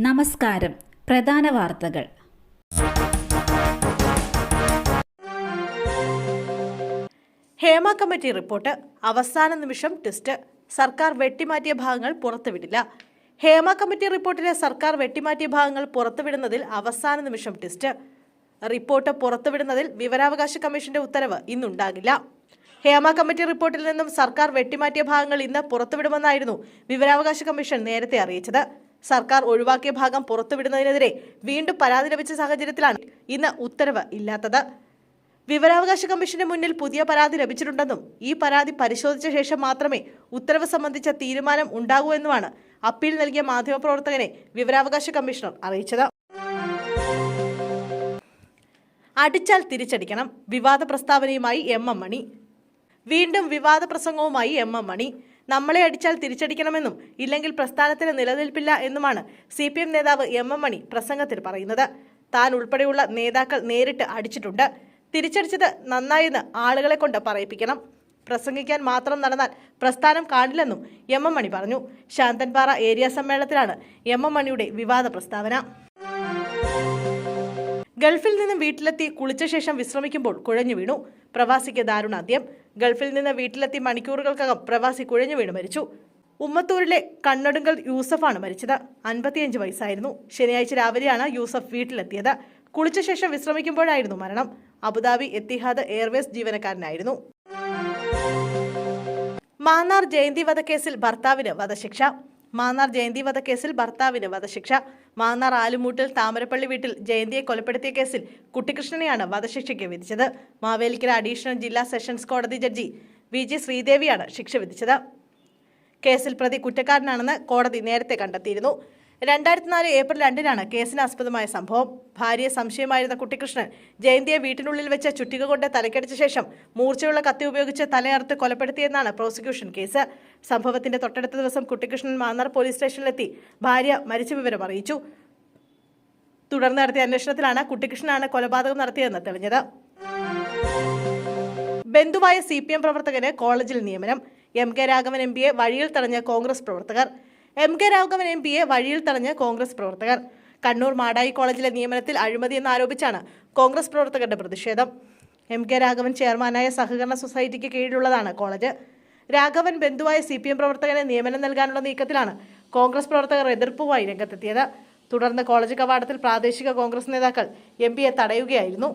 നമസ്കാരം. പ്രധാന വാർത്തകൾ. ഹേമ കമ്മിറ്റി റിപ്പോർട്ട് അവസാന നിമിഷം ട്വിസ്റ്റ്. സർക്കാർ വെട്ടിമാറ്റിയ ഭാഗങ്ങൾ പുറത്തുവിടില്ല. ഹേമ കമ്മിറ്റി റിപ്പോർട്ടിലെ സർക്കാർ വെട്ടിമാറ്റിയ ഭാഗങ്ങൾ പുറത്തുവിടുന്നതിൽ അവസാന നിമിഷം ട്വിസ്റ്റ്. റിപ്പോർട്ട് പുറത്തുവിടുന്നതിൽ വിവരാവകാശ കമ്മീഷന്റെ ഉത്തരവ് ഇന്നുണ്ടാകില്ല. ഹേമ കമ്മിറ്റി റിപ്പോർട്ടിൽ നിന്നും സർക്കാർ വെട്ടിമാറ്റിയ ഭാഗങ്ങൾ ഇന്ന് പുറത്തുവിടുമെന്നായിരുന്നു വിവരാവകാശ കമ്മീഷൻ നേരത്തെ അറിയിച്ചത്. സർക്കാർ ഒഴിവാക്കിയ ഭാഗം പുറത്തുവിടുന്നതിനെതിരെ വീണ്ടും പരാതി ലഭിച്ച സാഹചര്യത്തിലാണ് ഇന്ന് ഉത്തരവ് ഇല്ലാത്തത്. വിവരാവകാശ കമ്മീഷന് മുന്നിൽ പുതിയ പരാതി ലഭിച്ചിട്ടുണ്ടെന്നും ഈ പരാതി പരിശോധിച്ച ശേഷം മാത്രമേ ഉത്തരവ് സംബന്ധിച്ച തീരുമാനം ഉണ്ടാകൂ എന്നുമാണ് അപ്പീൽ നൽകിയ മാധ്യമപ്രവർത്തകനെ വിവരാവകാശ കമ്മീഷണർ അറിയിച്ചത്. അടിച്ചാൽ തിരിച്ചടിക്കണം. വിവാദ പ്രസ്താവനയുമായി എം മണി. വീണ്ടും വിവാദ പ്രസംഗവുമായി എം മണി. നമ്മളെ അടിച്ചാൽ തിരിച്ചടിക്കണമെന്നും ഇല്ലെങ്കിൽ പ്രസ്ഥാനത്തിന് നിലനിൽപ്പില്ല എന്നുമാണ് CPM നേതാവ് എം മണി പ്രസംഗത്തിൽ പറയുന്നത്. താൻ ഉൾപ്പെടെയുള്ള നേതാക്കൾ നേരിട്ട് അടിച്ചിട്ടുണ്ട്. തിരിച്ചടിച്ചത് നന്നായെന്ന് ആളുകളെ കൊണ്ട് പറയിപ്പിക്കണം. പ്രസംഗിക്കാൻ മാത്രം നടന്നാൽ പ്രസ്ഥാനം കാണില്ലെന്നും എം മണി പറഞ്ഞു. ശാന്തൻപാറ ഏരിയ സമ്മേളനത്തിലാണ് എം മണിയുടെ വിവാദ പ്രസ്താവന. ഗൾഫിൽ നിന്നും വീട്ടിലെത്തി കുളിച്ച ശേഷം വിശ്രമിക്കുമ്പോൾ കുഴഞ്ഞു വീണു. പ്രവാസിക്ക് ദാരുണാന്ത്യം. ഗൾഫിൽ നിന്ന് വീട്ടിലെത്തി മണിക്കൂറുകൾക്കകം പ്രവാസി കുഴഞ്ഞു വീണ് മരിച്ചു. ഉമ്മത്തൂരിലെ കണ്ണടുങ്കൽ യൂസഫാണ് മരിച്ചത്. 55 വയസ്സായിരുന്നു. ശനിയാഴ്ച രാവിലെയാണ് യൂസഫ് വീട്ടിലെത്തിയത്. കുളിച്ച ശേഷം വിശ്രമിക്കുമ്പോഴായിരുന്നു മരണം. അബുദാബി എത്തിഹാദ് എയർവേസ് ജീവനക്കാരനായിരുന്നു. മാന്നാർ ജയന്തി വധക്കേസിൽ ഭർത്താവിന് വധശിക്ഷ. മാന്നാർ ജയന്തി വധക്കേസിൽ ഭർത്താവിന് വധശിക്ഷ. മാന്നാർ ആലുമൂട്ടിൽ താമരപ്പള്ളി വീട്ടിൽ ജയന്തിയെ കൊലപ്പെടുത്തിയ കേസിൽ കുട്ടിക്കൃഷ്ണനെയാണ് വധശിക്ഷയ്ക്ക് വിധിച്ചത്. മാവേലിക്കര അഡീഷണൽ ജില്ലാ സെഷൻസ് കോടതി ജഡ്ജി VG ശ്രീദേവിയാണ് ശിക്ഷ വിധിച്ചത്. കേസിൽ പ്രതി കുറ്റക്കാരനാണെന്ന് കോടതി നേരത്തെ കണ്ടെത്തിയിരുന്നു. 2004 ഏപ്രിൽ 2-നാണ് കേസിനാസ്പദമായ സംഭവം. ഭാര്യയെ സംശയമായിരുന്ന കുട്ടിക്കൃഷ്ണൻ ജയന്തിയെ വീട്ടിനുള്ളിൽ വെച്ച് ചുറ്റിക കൊണ്ട് തലക്കടിച്ച ശേഷം മൂർച്ചയുള്ള കത്തി ഉപയോഗിച്ച് തലയറുത്ത് കൊലപ്പെടുത്തിയെന്നാണ് പ്രോസിക്യൂഷൻ കേസ്. സംഭവത്തിന്റെ തൊട്ടടുത്ത ദിവസം കുട്ടിക്കൃഷ്ണൻ മാന്നാർ പോലീസ് സ്റ്റേഷനിലെത്തി ഭാര്യ മരിച്ച വിവരം അറിയിച്ചു. തുടർന്ന് നടത്തിയ അന്വേഷണത്തിലാണ് കുട്ടിക്കൃഷ്ണനാണ് കൊലപാതകം നടത്തിയതെന്ന് തെളിഞ്ഞത്. ബന്ധുവായ CPM പ്രവർത്തകന് കോളേജിൽ നിയമനം. MK രാഘവൻ MPയെ വഴിയിൽ തടഞ്ഞ കോൺഗ്രസ് പ്രവർത്തകർ. MK രാഘവൻ MPയെ വഴിയിൽ തടഞ്ഞ് കോൺഗ്രസ് പ്രവർത്തകർ. കണ്ണൂർ മാടായി കോളേജിലെ നിയമനത്തിൽ അഴിമതിയെന്ന് ആരോപിച്ചാണ് കോൺഗ്രസ് പ്രവർത്തകരുടെ പ്രതിഷേധം. MK രാഘവൻ ചെയർമാനായ സഹകരണ സൊസൈറ്റിക്ക് കീഴിലുള്ളതാണ് കോളേജ്. രാഘവൻ ബന്ധുവായ CPM പ്രവർത്തകന് നിയമനം നൽകാനുള്ള നീക്കത്തിലാണ് കോൺഗ്രസ് പ്രവർത്തകർ എതിർപ്പുമായി രംഗത്തെത്തിയത്. തുടർന്ന് കോളേജ് കവാടത്തിൽ പ്രാദേശിക കോൺഗ്രസ് നേതാക്കൾ MPയെ തടയുകയായിരുന്നു.